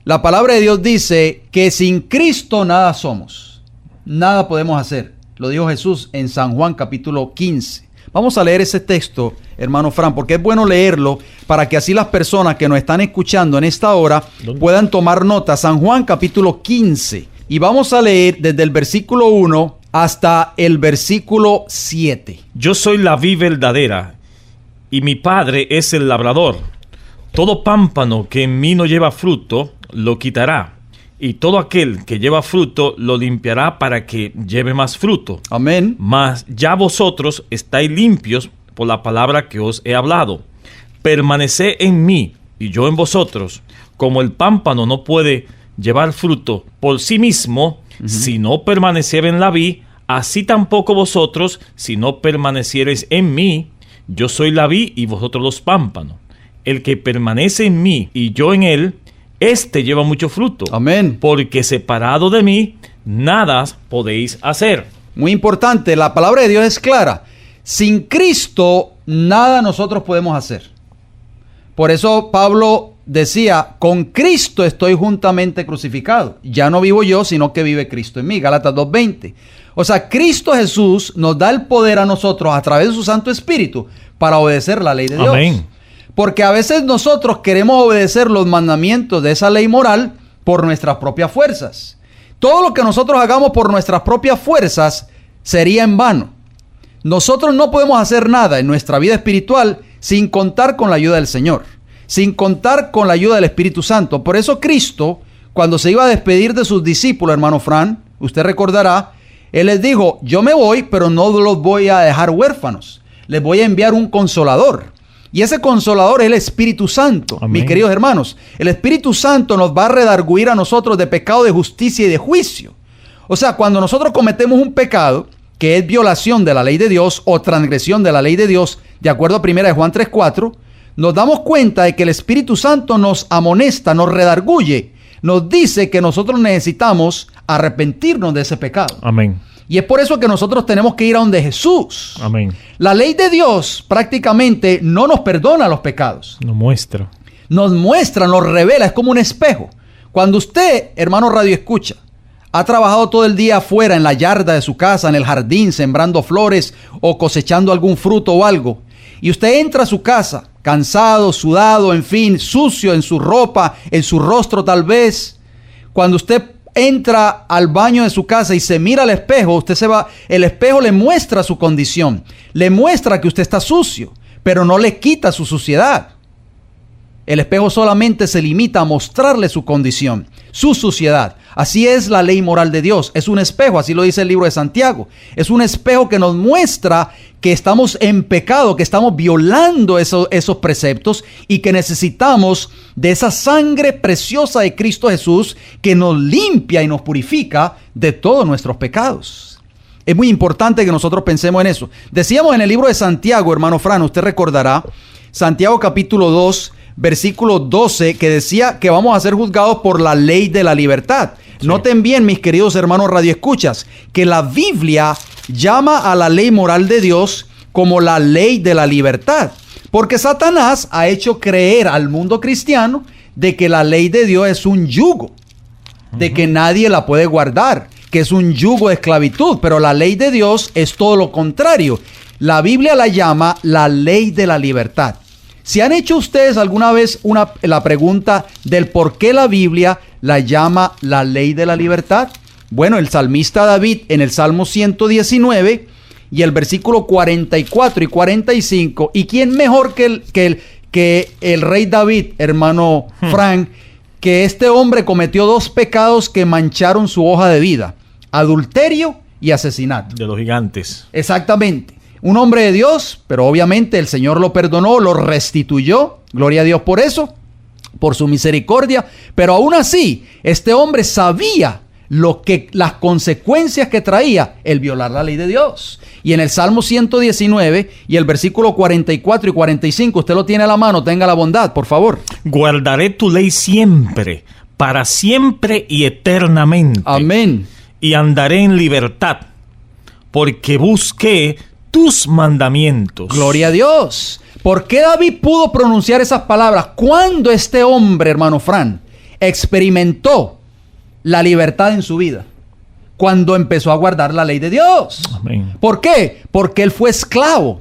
La palabra de Dios dice que sin Cristo nada somos. Nada podemos hacer. Lo dijo Jesús en San Juan capítulo 15. Vamos a leer ese texto, hermano Fran, porque es bueno leerlo para que así las personas que nos están escuchando en esta hora puedan tomar nota. San Juan capítulo 15. Y vamos a leer desde el versículo 1 hasta el versículo 7. Yo soy la vid verdadera, y mi Padre es el labrador. Todo pámpano que en mí no lleva fruto, lo quitará. Y todo aquel que lleva fruto lo limpiará para que lleve más fruto. Amén. Mas ya vosotros estáis limpios por la palabra que os he hablado. permaneced en mí y yo en vosotros, como el pámpano no puede llevar fruto por sí mismo, si no permaneciere en la vid, así tampoco vosotros, si no permaneciereis en mí. Yo soy la vid y vosotros los pámpanos. El que permanece en mí y yo en él, éste lleva mucho fruto. Amén. Porque separado de mí, nada podéis hacer. Muy importante, la palabra de Dios es clara. Sin Cristo, nada nosotros podemos hacer. Por eso Pablo decía, con Cristo estoy juntamente crucificado. Ya no vivo yo, sino que vive Cristo en mí. Gálatas 2:20. O sea, Cristo Jesús nos da el poder a nosotros a través de su Santo Espíritu para obedecer la ley de Dios. Amén. Porque a veces nosotros queremos obedecer los mandamientos de esa ley moral por nuestras propias fuerzas. Todo lo que nosotros hagamos por nuestras propias fuerzas sería en vano. Nosotros no podemos hacer nada en nuestra vida espiritual sin contar con la ayuda del Señor, sin contar con la ayuda del Espíritu Santo. Por eso Cristo, cuando se iba a despedir de sus discípulos, hermano Fran, usted recordará, Él les dijo, yo me voy, pero no los voy a dejar huérfanos. Les voy a enviar un consolador. Y ese consolador es el Espíritu Santo. Amén. Mis queridos hermanos, el Espíritu Santo nos va a redarguir a nosotros de pecado, de justicia y de juicio. O sea, cuando nosotros cometemos un pecado, que es violación de la ley de Dios o transgresión de la ley de Dios, de acuerdo a 1 Juan 3:4, nos damos cuenta de que el Espíritu Santo nos amonesta, nos redarguye, nos dice que nosotros necesitamos arrepentirnos de ese pecado. Amén. Y es por eso que nosotros tenemos que ir a donde Jesús. Amén. La ley de Dios prácticamente no nos perdona los pecados. Nos muestra, nos revela, es como un espejo. Cuando usted, hermano Radio Escucha, ha trabajado todo el día afuera en la yarda de su casa, en el jardín, sembrando flores o cosechando algún fruto o algo, y usted entra a su casa cansado, sudado, en fin, sucio en su ropa, en su rostro tal vez. Cuando usted entra al baño de su casa y se mira al espejo, usted se va, el espejo le muestra su condición, le muestra que usted está sucio, pero no le quita su suciedad. El espejo solamente se limita a mostrarle su condición, su suciedad. Así es la ley moral de Dios. Es un espejo, así lo dice el libro de Santiago. Es un espejo que nos muestra que estamos en pecado, que estamos violando esos preceptos y que necesitamos de esa sangre preciosa de Cristo Jesús que nos limpia y nos purifica de todos nuestros pecados. Es muy importante que nosotros pensemos en eso. Decíamos en el libro de Santiago, hermano Fran, usted recordará, Santiago capítulo 2, versículo 12, que decía que vamos a ser juzgados por la ley de la libertad. Sí. Noten bien, mis queridos hermanos radioescuchas, que la Biblia llama a la ley moral de Dios como la ley de la libertad. Porque Satanás ha hecho creer al mundo cristiano de que la ley de Dios es un yugo, de que nadie la puede guardar, que es un yugo de esclavitud. Pero la ley de Dios es todo lo contrario. La Biblia la llama la ley de la libertad. ¿Se han hecho ustedes alguna vez la pregunta del por qué la Biblia la llama la ley de la libertad? Bueno, el salmista David en el Salmo 119 y el versículo 44 y 45, ¿y quién mejor que el rey David, hermano Frank, que este hombre cometió dos pecados que mancharon su hoja de vida: adulterio y asesinato? De los gigantes. Exactamente. Un hombre de Dios, pero obviamente el Señor lo perdonó, lo restituyó. Gloria a Dios por eso, por su misericordia. Pero aún así, este hombre sabía las consecuencias que traía el violar la ley de Dios. Y en el Salmo 119 y el versículo 44 y 45, usted lo tiene a la mano, tenga la bondad, por favor. Guardaré tu ley siempre, para siempre y eternamente. Amén. Y andaré en libertad, porque busqué tus mandamientos. Gloria a Dios. ¿Por qué David pudo pronunciar esas palabras cuando este hombre, hermano Fran, experimentó la libertad en su vida? Cuando empezó a guardar la ley de Dios. Amén. ¿Por qué? Porque él fue esclavo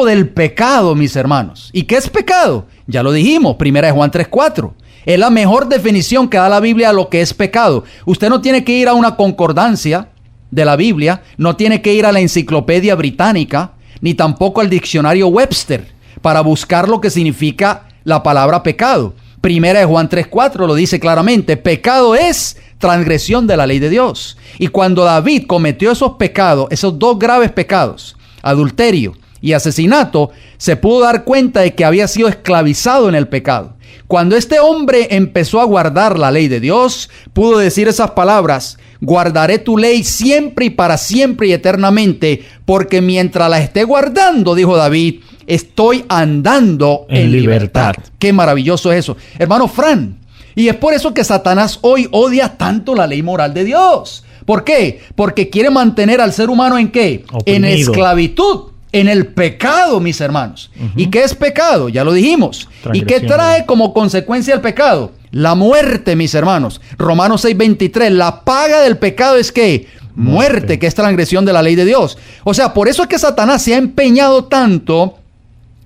del pecado, mis hermanos. ¿Y qué es pecado? Ya lo dijimos, 1 Juan 3:4. Es la mejor definición que da la Biblia a lo que es pecado. Usted no tiene que ir a una concordancia de la Biblia, no tiene que ir a la enciclopedia británica, ni tampoco al diccionario Webster para buscar lo que significa la palabra pecado. 1 Juan 3:4 lo dice claramente: pecado es transgresión de la ley de Dios. Y cuando David cometió esos pecados, esos dos graves pecados, adulterio y asesinato, se pudo dar cuenta de que había sido esclavizado en el pecado. Cuando este hombre empezó a guardar la ley de Dios, pudo decir esas palabras: guardaré tu ley siempre y para siempre y eternamente, porque mientras la esté guardando, dijo David, estoy andando en libertad. Qué maravilloso es eso, hermano Fran. Y es por eso que Satanás hoy odia tanto la ley moral de Dios. ¿Por qué? Porque quiere mantener al ser humano ¿en qué? Oprimido. En esclavitud, en el pecado, mis hermanos. ¿Y qué es pecado? Ya lo dijimos. ¿Y qué trae como consecuencia el pecado? La muerte, mis hermanos. Romanos 6:23, la paga del pecado es ¿qué? Muerte, que es transgresión de la ley de Dios. O sea, por eso es que Satanás se ha empeñado tanto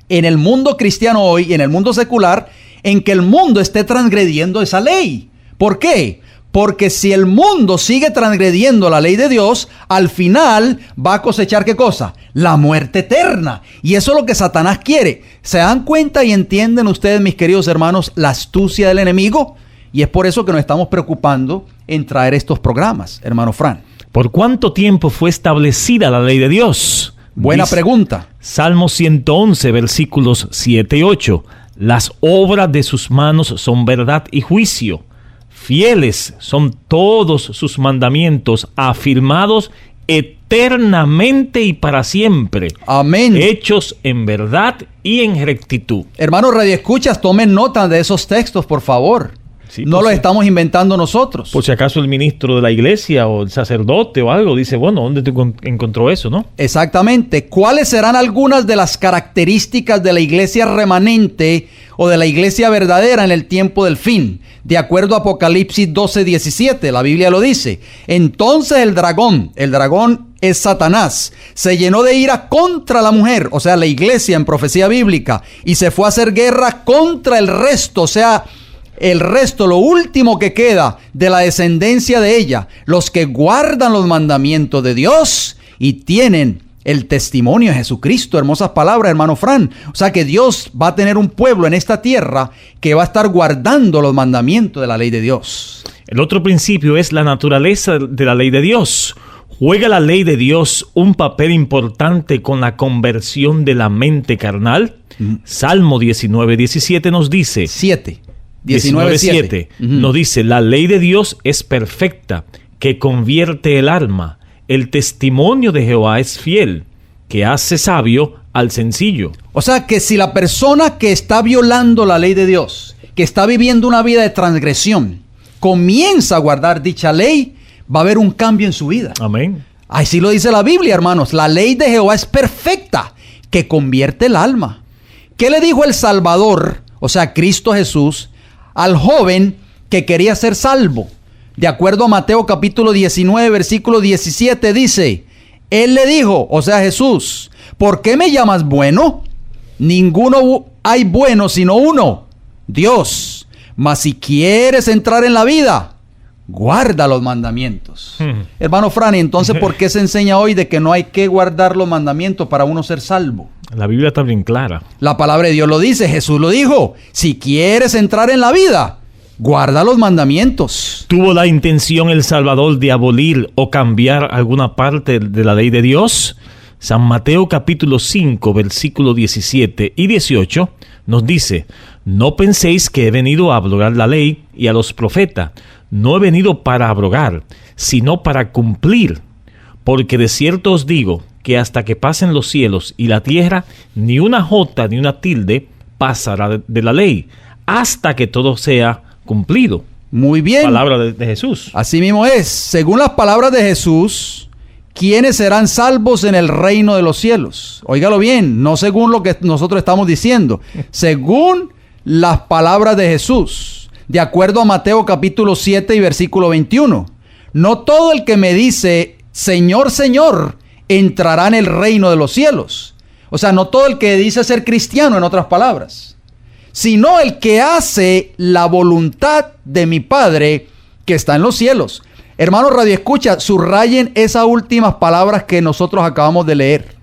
en el mundo cristiano hoy, en el mundo secular, en que el mundo esté transgrediendo esa ley. ¿Por qué? Porque si el mundo sigue transgrediendo la ley de Dios, al final va a cosechar ¿qué cosa? La muerte eterna. Y eso es lo que Satanás quiere. ¿Se dan cuenta y entienden ustedes, mis queridos hermanos, la astucia del enemigo? Y es por eso que nos estamos preocupando en traer estos programas, hermano Fran. ¿Por cuánto tiempo fue establecida la ley de Dios? Buena pregunta. Salmo 111, versículos 7 y 8. Las obras de sus manos son verdad y juicio. Fieles son todos sus mandamientos, afirmados eternamente y para siempre. Amén. Hechos en verdad y en rectitud. Hermanos radioescuchas, tomen nota de esos textos, por favor. Sí, no los estamos inventando nosotros. Por si acaso el ministro de la iglesia o el sacerdote o algo dice, bueno, ¿dónde te encontró eso, no? Exactamente. ¿Cuáles serán algunas de las características de la iglesia remanente o de la iglesia verdadera en el tiempo del fin? De acuerdo a Apocalipsis 12:17, la Biblia lo dice. Entonces el dragón es Satanás, se llenó de ira contra la mujer, o sea, la iglesia en profecía bíblica, y se fue a hacer guerra contra el resto, o sea, el resto, lo último que queda de la descendencia de ella, los que guardan los mandamientos de Dios y tienen el testimonio de Jesucristo. Hermosas palabras, hermano Fran. O sea que Dios va a tener un pueblo en esta tierra que va a estar guardando los mandamientos de la ley de Dios. El otro principio es la naturaleza de la ley de Dios. ¿Juega la ley de Dios un papel importante con la conversión de la mente carnal? Salmo 19:17 nos dice... 19:7 nos dice, la ley de Dios es perfecta, que convierte el alma. El testimonio de Jehová es fiel, que hace sabio al sencillo. O sea que si la persona que está violando la ley de Dios, que está viviendo una vida de transgresión, comienza a guardar dicha ley, va a haber un cambio en su vida. Amén. Así lo dice la Biblia, hermanos. La ley de Jehová es perfecta, que convierte el alma. ¿Qué le dijo el Salvador, o sea, Cristo Jesús, al joven que quería ser salvo? De acuerdo a Mateo capítulo 19, versículo 17, dice, Él le dijo, o sea Jesús, ¿por qué me llamas bueno? Ninguno hay bueno sino uno, Dios. Mas si quieres entrar en la vida, guarda los mandamientos. Hermano Franny, entonces, ¿por qué se enseña hoy de que no hay que guardar los mandamientos para uno ser salvo? La Biblia está bien clara. La palabra de Dios lo dice, Jesús lo dijo. Si quieres entrar en la vida, guarda los mandamientos. ¿Tuvo la intención el Salvador de abolir o cambiar alguna parte de la ley de Dios? San Mateo capítulo 5, versículos 17 y 18 nos dice, no penséis que he venido a abrogar la ley y a los profetas. No he venido para abrogar, sino para cumplir. Porque de cierto os digo que hasta que pasen los cielos y la tierra, ni una jota ni una tilde pasará de la ley, hasta que todo sea cumplido. Muy bien. Palabra de Jesús. Así mismo es. Según las palabras de Jesús, ¿quiénes serán salvos en el reino de los cielos? Óigalo bien, no según lo que nosotros estamos diciendo, según las palabras de Jesús, de acuerdo a Mateo capítulo 7 y versículo 21. No todo el que me dice, Señor, Señor, entrará en el reino de los cielos. O sea, no todo el que dice ser cristiano, en otras palabras, sino el que hace la voluntad de mi Padre que está en los cielos. Hermanos radioescucha, subrayen esas últimas palabras que nosotros acabamos de leer.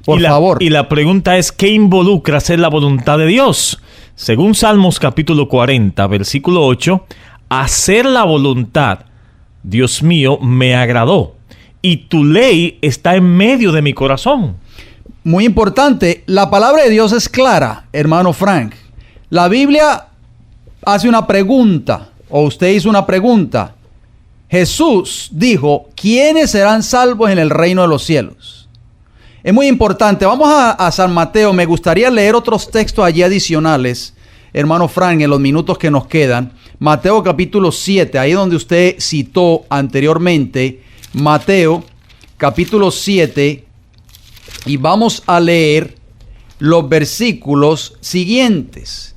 Por favor. Y la pregunta es, ¿qué involucra hacer la voluntad de Dios? Según Salmos capítulo 40, versículo 8, hacer la voluntad, Dios mío, me agradó, y tu ley está en medio de mi corazón. muy importante, la palabra de Dios es clara, hermano Frank. La Biblia hace una pregunta, o usted hizo una pregunta. Jesús dijo, ¿quiénes serán salvos en el reino de los cielos? Es muy importante. Vamos a San Mateo. Me gustaría leer otros textos allí adicionales, hermano Frank, en los minutos que nos quedan. Mateo capítulo 7, ahí donde usted citó anteriormente. Mateo capítulo 7, y vamos a leer los versículos siguientes.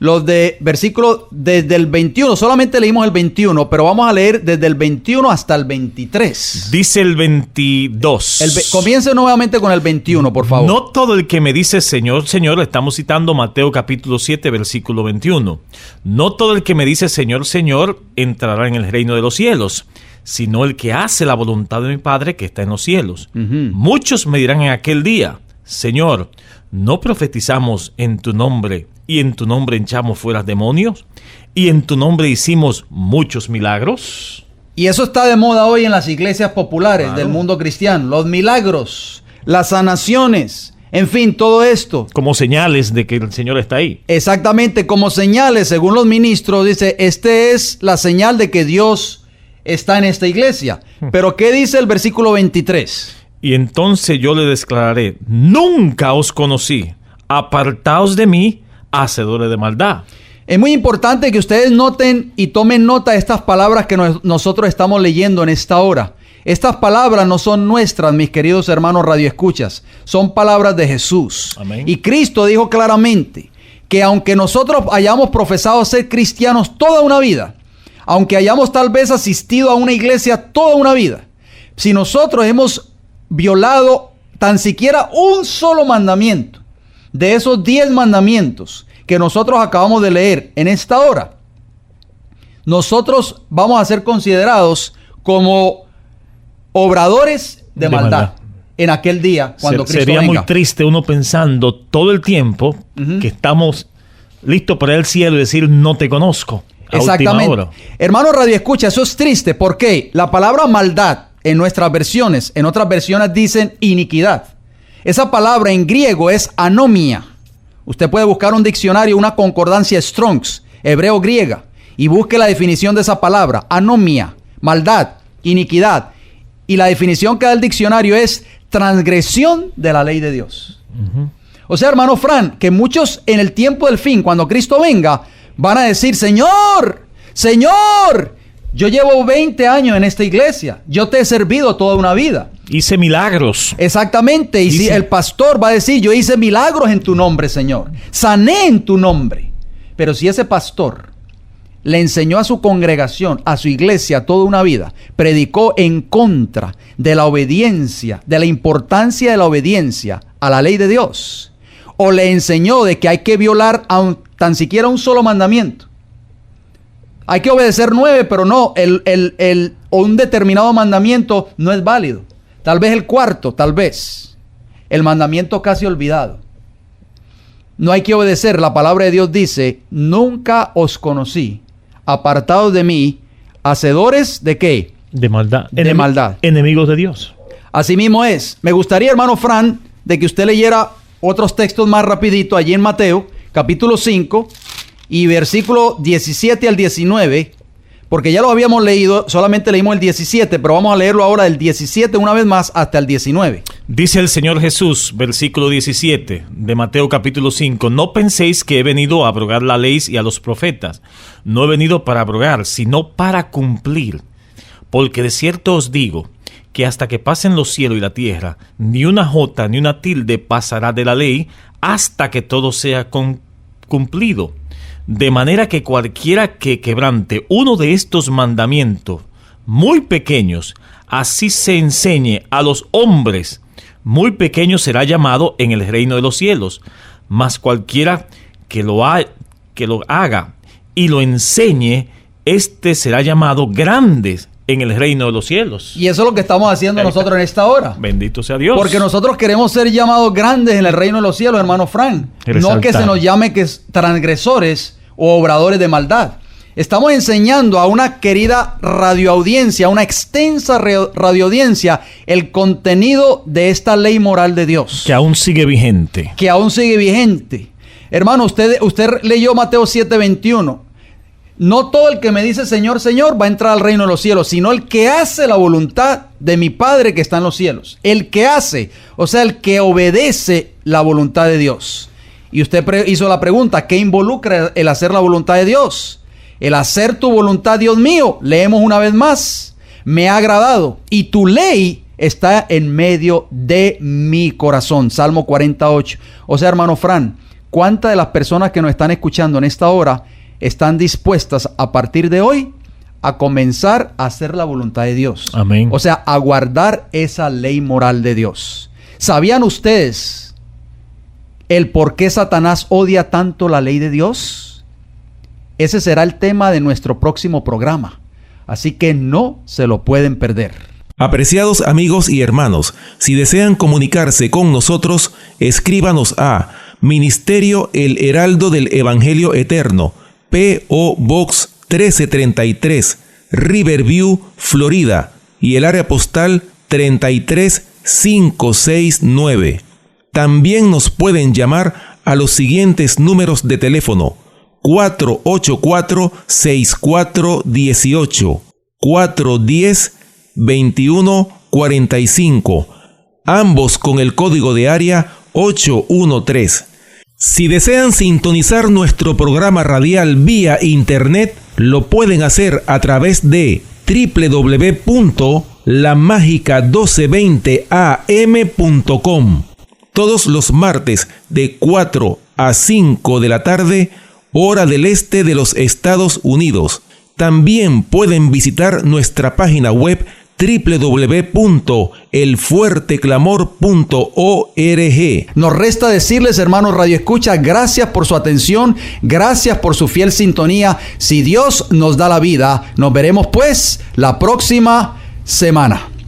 Los de versículos desde el 21, solamente leímos el 21, pero vamos a leer desde el 21 hasta el 23. Dice el 22. Comience nuevamente con el 21, por favor. No todo el que me dice Señor, Señor, estamos citando Mateo capítulo 7, versículo 21. No todo el que me dice Señor, Señor, entrará en el reino de los cielos, sino el que hace la voluntad de mi Padre que está en los cielos. Muchos me dirán en aquel día, Señor, ¿no profetizamos en tu nombre y en tu nombre echamos fuera demonios y en tu nombre hicimos muchos milagros? Y eso está de moda hoy en las iglesias populares del mundo cristiano. Los milagros, las sanaciones, en fin, todo esto. Como señales de que el Señor está ahí. Exactamente, como señales, según los ministros, dice, este es la señal de que Dios está en esta iglesia. Pero ¿qué dice el versículo 23? Y entonces yo le declararé, nunca os conocí, apartaos de mí, hacedores de maldad. Es muy importante que ustedes noten y tomen nota de estas palabras que nosotros estamos leyendo en esta hora. Estas palabras no son nuestras, mis queridos hermanos radioescuchas, son palabras de Jesús. Amén. Y Cristo dijo claramente que aunque nosotros hayamos profesado ser cristianos toda una vida, aunque hayamos tal vez asistido a una iglesia toda una vida, si nosotros hemos violado tan siquiera un solo mandamiento de esos 10 mandamientos que nosotros acabamos de leer en esta hora, nosotros vamos a ser considerados como obradores de maldad en aquel día cuando Cristo sería venga. Muy triste uno pensando todo el tiempo que estamos listos para el cielo y decir no te conozco. Exactamente. Hermano Radio Escucha, eso es triste porque la palabra maldad en nuestras versiones, en otras versiones dicen iniquidad. Esa palabra en griego es anomia. Usted puede buscar un diccionario, una concordancia Strong's, hebreo griega, y busque la definición de esa palabra, anomia, maldad, iniquidad. Y la definición que da el diccionario es transgresión de la ley de Dios. O sea, hermano Fran, que muchos en el tiempo del fin, cuando Cristo venga, van a decir, Señor, Señor, yo llevo 20 años en esta iglesia, yo te he servido toda una vida. Hice milagros. Exactamente, y si el pastor va a decir, yo hice milagros en tu nombre, Señor, sané en tu nombre. Pero si ese pastor le enseñó a su congregación, a su iglesia toda una vida, predicó en contra de la obediencia, de la importancia de la obediencia a la ley de Dios, o le enseñó de que hay que violar tan siquiera un solo mandamiento, hay que obedecer 9, pero no, o un determinado mandamiento no es válido. Tal vez el cuarto, tal vez. El mandamiento casi olvidado. No hay que obedecer. La palabra de Dios dice, nunca os conocí, apartados de mí, hacedores de ¿qué? De maldad. De maldad. Enemigos de Dios. Así mismo es. Me gustaría, hermano Fran, de que usted leyera otros textos más rapidito allí en Mateo, capítulo 5, y versículo 17 al 19, porque ya lo habíamos leído, solamente leímos el 17, pero vamos a leerlo ahora del 17 una vez más hasta el 19. Dice el Señor Jesús, versículo 17 de Mateo capítulo 5, no penséis que he venido a abrogar la ley y a los profetas. No he venido para abrogar, sino para cumplir. Porque de cierto os digo, que hasta que pasen los cielos y la tierra, ni una jota ni una tilde pasará de la ley, hasta que todo sea cumplido. De manera que cualquiera que quebrante uno de estos mandamientos muy pequeños, así se enseñe a los hombres, muy pequeño será llamado en el reino de los cielos. Mas cualquiera que lo haga y lo enseñe, este será llamado grande en el reino de los cielos. Y eso es lo que estamos haciendo nosotros en esta hora. Bendito sea Dios. Porque nosotros queremos ser llamados grandes en el reino de los cielos, hermano Frank. No que se nos llame que transgresores o obradores de maldad. Estamos enseñando a una querida radioaudiencia, una extensa radioaudiencia, el contenido de esta ley moral de Dios. Que aún sigue vigente. Que aún sigue vigente. Hermano, usted leyó Mateo 7:21. No todo el que me dice Señor, Señor va a entrar al reino de los cielos, sino el que hace la voluntad de mi Padre que está en los cielos. El que hace, o sea, el que obedece la voluntad de Dios. Y usted hizo la pregunta, ¿qué involucra el hacer la voluntad de Dios? El hacer tu voluntad, Dios mío, leemos una vez más, me ha agradado y tu ley está en medio de mi corazón. Salmo 48. O sea, hermano Fran, ¿cuántas de las personas que nos están escuchando en esta hora están dispuestas a partir de hoy a comenzar a hacer la voluntad de Dios? Amén. O sea, a guardar esa ley moral de Dios. ¿Sabían ustedes el por qué Satanás odia tanto la ley de Dios? Ese será el tema de nuestro próximo programa. Así que no se lo pueden perder. Apreciados amigos y hermanos, si desean comunicarse con nosotros, escríbanos a Ministerio El Heraldo del Evangelio Eterno, P.O. Box 1333, Riverview, Florida, y el área postal 33569. También nos pueden llamar a los siguientes números de teléfono: 484-6418, 410-2145, ambos con el código de área 813. Si desean sintonizar nuestro programa radial vía internet, lo pueden hacer a través de www.lamagica1220am.com. Todos los martes de 4 a 5 de la tarde, hora del este de los Estados Unidos. También pueden visitar nuestra página web www.elfuerteclamor.org. Nos resta decirles, hermanos Radio Escucha, gracias por su atención, gracias por su fiel sintonía. Si Dios nos da la vida, nos veremos pues la próxima semana.